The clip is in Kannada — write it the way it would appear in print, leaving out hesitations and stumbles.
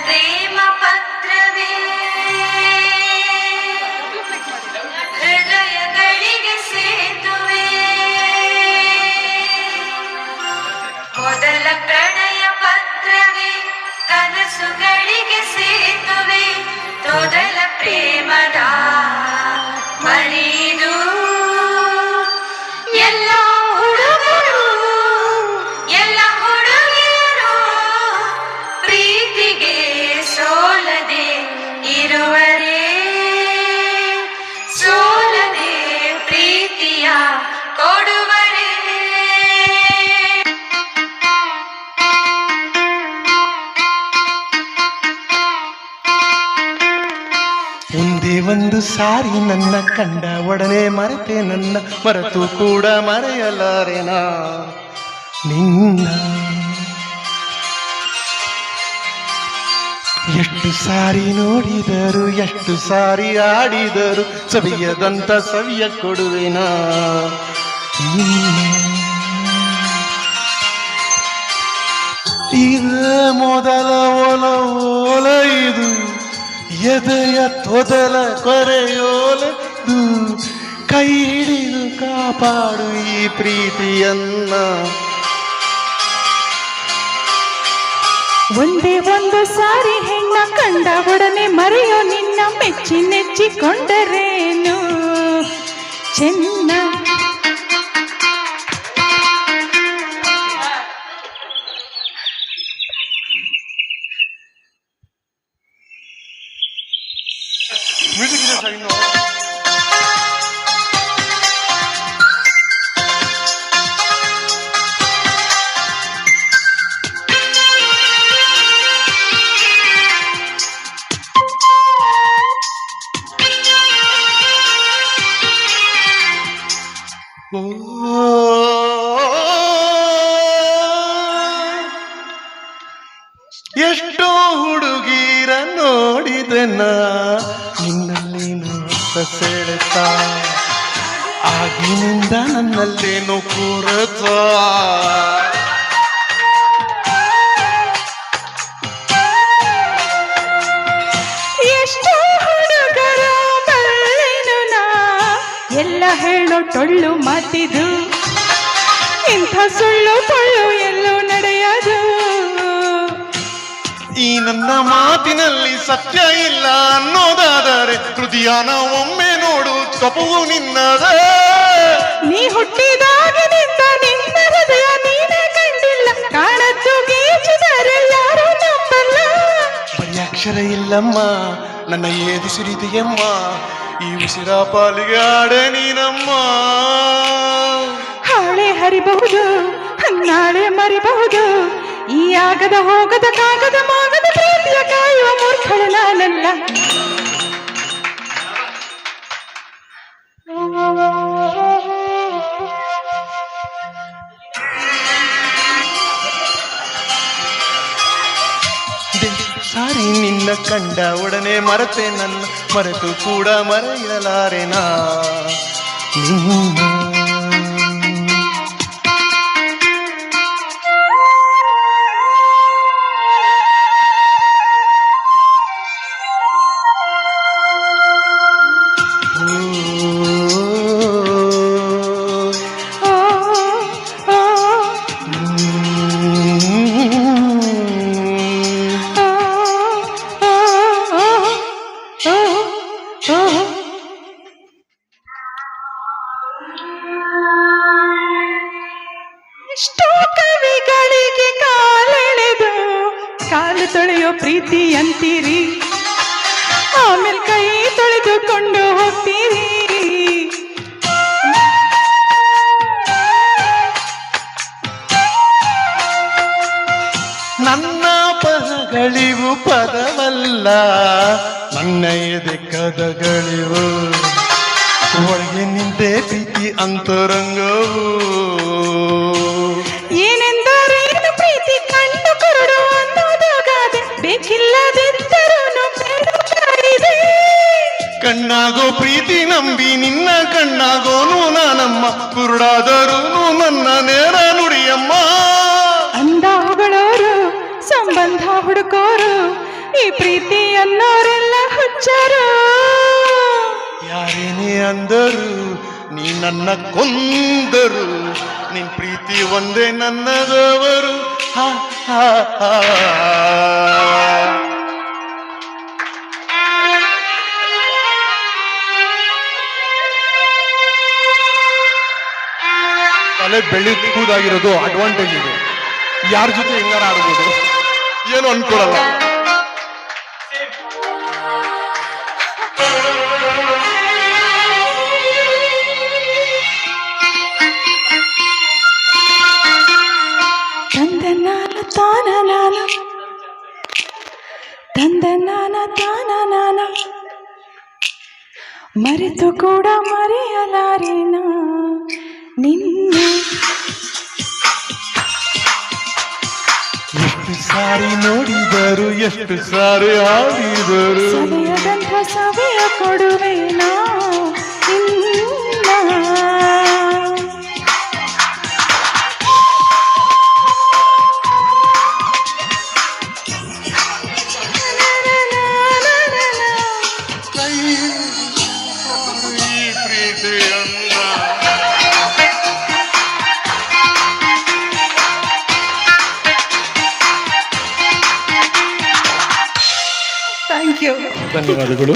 ಪ್ರೇಮ ಪತ್ರವೇ ಹೃದಯಗಳಿಗೆ ಸೇತುವೆ ಮೊದಲ ಪ್ರಣಯ ಪತ್ರವೇ ಕನಸುಗಳಿಗೆ ಸೇತುವೆ ಮೊದಲ ಪ್ರೇಮದ ಮರಿದು ಎಲ್ಲ ಹುಡುಗರು ಎಲ್ಲ ಹುಡುಗಿಯರು ಪ್ರೀತಿಗೆ ಸೋಲದೆ ಇರುವರೇ ಸೋಲದೆ ಪ್ರೀತಿಯ ಕೊಡುವರೇ ಒಂದೇ ಒಂದು ಸಾರಿ ನನ್ನ ಕಂಡ ಒಡನೆ ಮರೆತೆ ನನ್ನ ಮರೆತು ಕೂಡ ಮರೆಯಲಾರೆನಾ ನಿನ್ನ ಎಷ್ಟು ಸಾರಿ ನೋಡಿದರು ಎಷ್ಟು ಸಾರಿ ಆಡಿದರು ಸವಿಯದಂತ ಸವಿಯ ಕೊಡುವೆನಾ ಇದು ಮೊದಲ ಒಲ ಓಲ ಇದು ಎದೆಯ ತೊದಲ ಕೊರೆಯೋಲೆದು ಕೈ ಹಿಡಿದು ಕಾಪಾಡು ಈ ಪ್ರೀತಿಯನ್ನ ಒಂದೇ ಒಂದು ಸಾರಿ ಹೆಣ್ಣ ಕಂಡ ಒಡನೆ ಮರೆಯೋ ನಿನ್ನ ಮೆಚ್ಚಿ ನೆಚ್ಚಿಕೊಂಡರೇನು ಚೆನ್ನ ಮ್ಯೂಸಿಕ್ ಇದೆ ಸರ್ ಇನ್ನು ಎಷ್ಟೋ ಹುಡುಗೀರ ನೋಡಿದೆನ ನಿನ್ನಲ್ಲೇನು ಸೆಳೆತ ಆಗಿನಿಂದ ನನ್ನಲ್ಲೇನು ಕೊರತ ಎಷ್ಟೋ ಹುಡುಗರ ಬಲ್ಲೆನು ನಾ ಎಲ್ಲ ಹೇಳೋ ಟೊಳ್ಳು ಮಾತಿದು ಇಂಥ ಸುಳ್ಳು ಪೊಳ್ಳು ಎಲ್ಲೂ ನಡೆಯದು ಈ ನನ್ನ ಮಾತಿನಲ್ಲಿ ಸತ್ಯ ಇಲ್ಲ ಅನ್ನೋದಾದರೆ ಹೃದಯನ ಒಮ್ಮೆ ನೋಡು ತಪವು ನಿನ್ನದೇ ನೀ ಹುಟ್ಟಿದಾಗಿನಿಂದ ನಿನ್ನ ಹೃದಯ ನೀನೇ ಕಂಡಿಲ್ಲ ಕಾಣದ್ದು ಗೀಚಿದರೆ ಯಾರು ನಂಬಲ್ಲ ಬರೀ ಅಕ್ಷರ ಇಲ್ಲಮ್ಮ ನನ್ನ ಏದು ಸಿರಿದೆಯಮ್ಮ ಈ ಉಸಿರ ಪಾಲಿಗೆ ಆಡೆ ನೀನಮ್ಮ ಹಾಳೆ ಹರಿಬಹುದು ನಾಳೆ ಮರಿಬಹುದು ಈ ಆಗದ ಹೋಗದ ಕಾಗದ ಮಾಗದ ಪ್ರೀತಿಯ ಕಾಯುವ ಮೂರ್ಖಳು ನಾನಲ್ಲ ಸಾರಿ ನಿನ್ನ ಕಂಡ ಒಡನೆ ಮರೆತೆ ನನ್ನ ಮರೆತು ಕೂಡ ಮರೆಯಲಾರೆನಾ ನಿನ್ನ ಎಷ್ಟೋ ಕವಿಗಳಿಗೆ ಕಾಲೆಳೆದು ಕಾಲು ತೊಳೆಯೋ ಪ್ರೀತಿ ಅಂತೀರಿ ಆಮೇಲೆ ಕೈ ತೊಳೆದುಕೊಂಡು ಹೋಗ್ತೀರಿ ನನ್ನ ಪದಗಳಿವು ಪದವಲ್ಲ ನನ್ನ ಎದೆ ಕದಗಳಿವು ಒಳಗೆ ನಿಂತೆ ಪ್ರೀತಿ ಅಂತರಂಗವು ಏನೆಂದರೇನು ಪ್ರೀತಿ ಕಣ್ಣು ಕುರುಡು ಅನ್ನೋದಾಗಾದೆ ಬೇಕಿಲ್ಲದಿದ್ದರೂ ಕಣ್ಣಾಗೋ ಪ್ರೀತಿ ನಂಬಿ ನಿನ್ನ ಕಣ್ಣಾಗೋನು ನಾನಮ್ಮ ಕುರುಡಾದರೂ ನನ್ನ ನೇರ ನುಡಿಯಮ್ಮ ಅಂದ ಹೊಗಳೋರು ಸಂಬಂಧ ಹುಡುಕೋರು ಈ ಪ್ರೀತಿ ಅನ್ನೋರೆಲ್ಲ ಹುಚ್ಚರು. ಯಾರೇನೇ ಅಂದರು ನೀ ನನ್ನ ಕೊಂದರು, ನಿನ್ ಪ್ರೀತಿ ಒಂದೇ ನನ್ನದವರು. ಹಾ ಹಾ ಹಾ. ತಲೆ ಬೆಳಿಕೂದಾಗಿರೋದು ಅಡ್ವಾಂಟೇಜ್ ಇದೆ. ಯಾರ ಜೊತೆ ಹೆಂಗಾರ ಆಡ್ಬೋದು, ಏನು ಅನ್ಕೊಳಲ್ಲ. ತಂದನಾನ ತಾನನಾನ ತಂದನಾನ ತಾನನಾನ ಮರೆತು ಕೂಡ ಮರೆಯಲಾರೇನ ನಿನ್ನೆ. ಎಷ್ಟು ಸಾರಿ ನೋಡಿದರು, ಎಷ್ಟು ಸಾರಿ ಆಡಿದರು, ಸವಿಯದಂಥ ಸವಿಯ ಕೊಡುವೇನಾ ಇನ್ನ. ಈ ಪ್ರೀತಿಯನ್ನ ಥ್ಯಾಂಕ್ ಯು. ಧನ್ಯವಾದಗಳು.